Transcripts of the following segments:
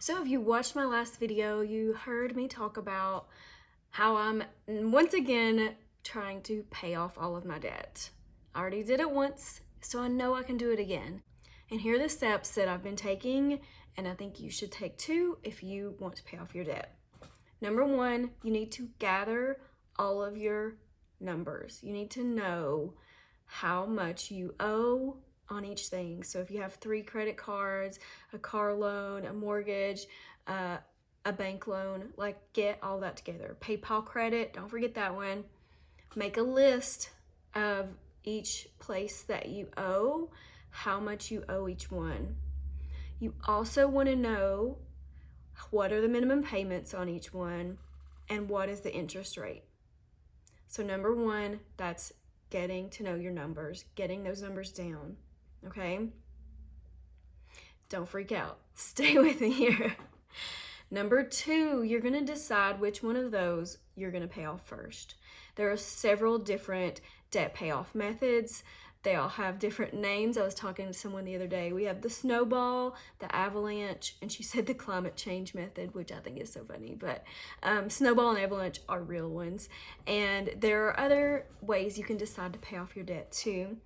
So if you watched my last video, you heard me talk about how I'm once again trying to pay off all of my debt. I already did it once, so I know I can do it again. And here are the steps that I've been taking, and I think you should take too if you want to pay off your debt. Number one, you need to gather all of your numbers. You need to know how much you owe on each thing. So if you have 3 credit cards, a car loan, a mortgage, a bank loan, like get all that together. PayPal credit, don't forget that one. Make a list of each place that you owe, how much you owe each one. You also want to know what are the minimum payments on each one and what is the interest rate. So number one, that's getting to know your numbers, getting those numbers down, okay? Don't freak out. Stay with me here. Number two, you're going to decide which one of those you're going to pay off first. There are several different debt payoff methods. They all have different names. I was talking to someone the other day. We have the snowball, the avalanche, and she said the climate change method, which I think is so funny. But snowball and avalanche are real ones. And there are other ways you can decide to pay off your debt too.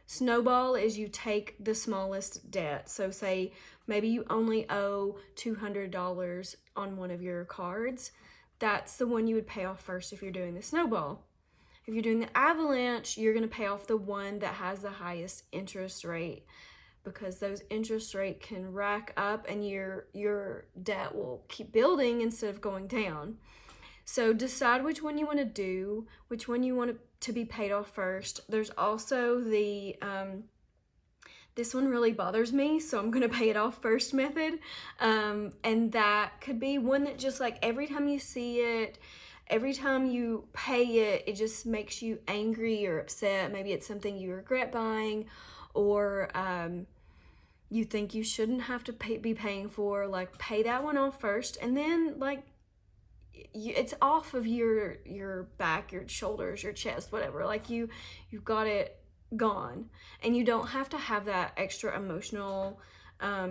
Snowball is you take the smallest debt. So say maybe you only owe $200 on one of your cards. That's the one you would pay off first if you're doing the snowball. If you're doing the avalanche, you're going to pay off the one that has the highest interest rate, because those interest rate can rack up and your debt will keep building instead of going down. So decide which one you want to do, which one you want to be paid off first. There's also the, this one really bothers me, so I'm going to pay it off first method. And that could be one that just like every time you see it, every time you pay it, it just makes you angry or upset. Maybe it's something you regret buying, or you think you shouldn't have to be paying for. Like, pay that one off first, and then like it's off of your back, your shoulders, your chest, whatever. Like you've got it gone, and you don't have to have that extra emotional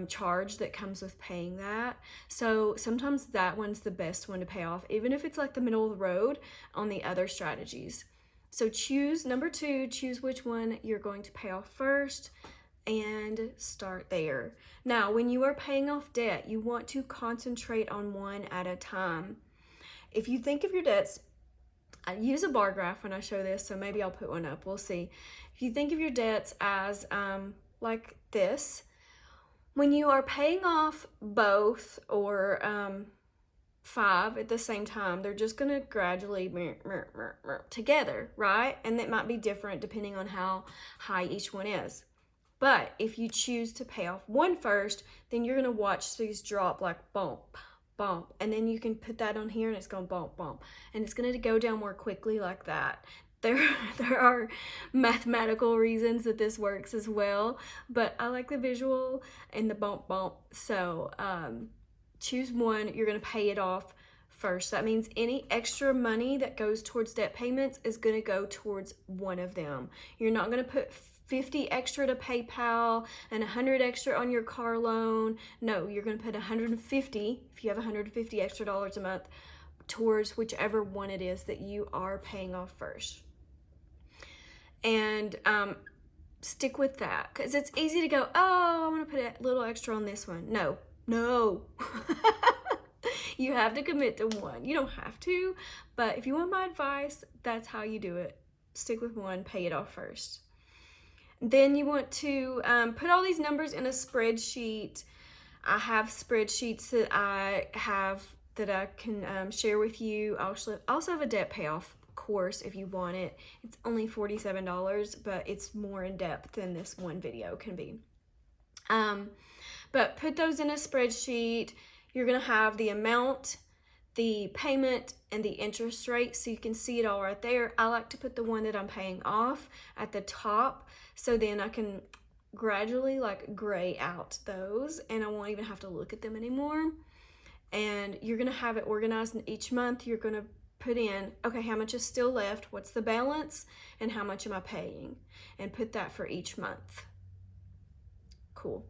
charge that comes with paying that. So sometimes that one's the best one to pay off, even if it's like the middle of the road on the other strategies. So choose number two, choose which one you're going to pay off first and start there. Now, when you are paying off debt, you want to concentrate on one at a time. If you think of your debts, I use a bar graph when I show this, so maybe I'll put one up, we'll see. If you think of your debts as like this, when you are paying off both or 5 at the same time, they're just gonna gradually together, right? And that might be different depending on how high each one is. But if you choose to pay off one first, then you're gonna watch these drop like bump, bump, and then you can put that on here and it's gonna bump, bump, and it's gonna go down more quickly like that. There are mathematical reasons that this works as well, but I like the visual and the bump bump. So choose one, you're gonna pay it off first. That means any extra money that goes towards debt payments is gonna go towards one of them. You're not gonna put 50 extra to PayPal and 100 extra on your car loan. No, you're gonna put 150, if you have 150 extra dollars a month, towards whichever one it is that you are paying off first. And stick with that, because it's easy to go, oh, I'm gonna put a little extra on this one. No. You have to commit to one. You don't have to, but if you want my advice, that's how you do it. Stick with one, pay it off first. Then you want to put all these numbers in a spreadsheet. I have spreadsheets that I can share with you. I also have a debt payoff course if you want it. It's only $47, but it's more in depth than this one video can be. But put those in a spreadsheet. You're gonna have the amount, the payment, and the interest rate, so you can see it all right there. I like to put the one that I'm paying off at the top, so then I can gradually like gray out those and I won't even have to look at them anymore. And you're gonna have it organized, and each month you're gonna put in, okay, how much is still left, what's the balance, and how much am I paying, and put that for each month. Cool.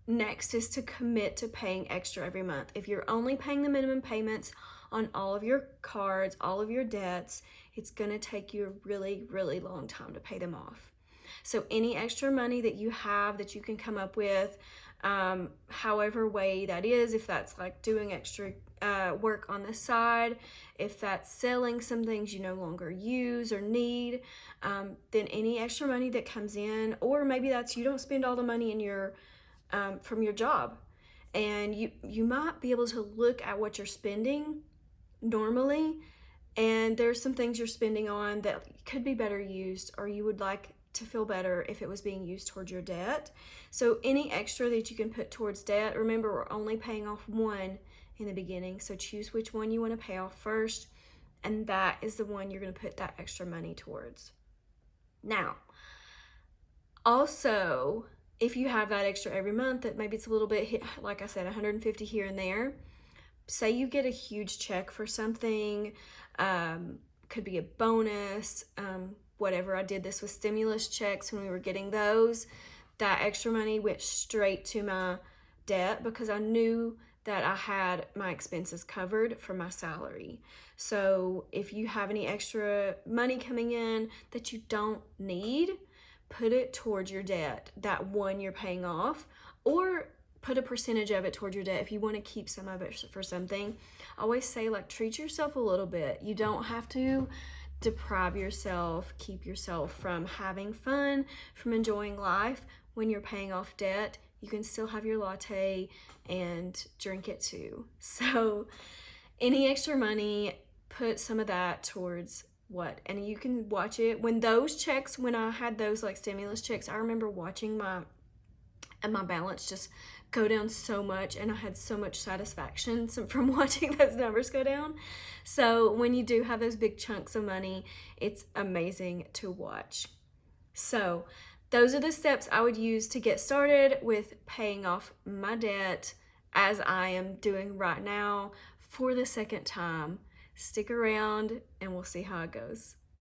Next is to commit to paying extra every month. If you're only paying the minimum payments on all of your cards, all of your debts, it's going to take you a really, really long time to pay them off. So any extra money that you have that you can come up with, however way that is, if that's like doing extra work on the side, if that's selling some things you no longer use or need, then any extra money that comes in, or maybe that's you don't spend all the money in your from your job, and you might be able to look at what you're spending normally, and there's some things you're spending on that could be better used, or you would like to feel better if it was being used towards your debt. So any extra that you can put towards debt, remember we're only paying off one in the beginning, so choose which one you want to pay off first, and that is the one you're going to put that extra money towards. Now, also, if you have that extra every month, that maybe it's a little bit, like I said, 150 here and there. Say you get a huge check for something, could be a bonus, whatever. I did this with stimulus checks when we were getting those. That extra money went straight to my debt because I knew that I had my expenses covered from my salary. So if you have any extra money coming in that you don't need, put it towards your debt, that one you're paying off, or put a percentage of it towards your debt if you want to keep some of it for something. I always say, like, treat yourself a little bit. You don't have to deprive yourself, keep yourself from having fun, from enjoying life. When you're paying off debt, you can still have your latte and drink it too. So any extra money, put some of that towards what, and you can watch it when those checks, when I had those like stimulus checks, I remember watching my balance just go down so much, and I had so much satisfaction from watching those numbers go down. So when you do have those big chunks of money, it's amazing to watch. So those are the steps I would use to get started with paying off my debt, as I am doing right now for the second time. Stick around and we'll see how it goes.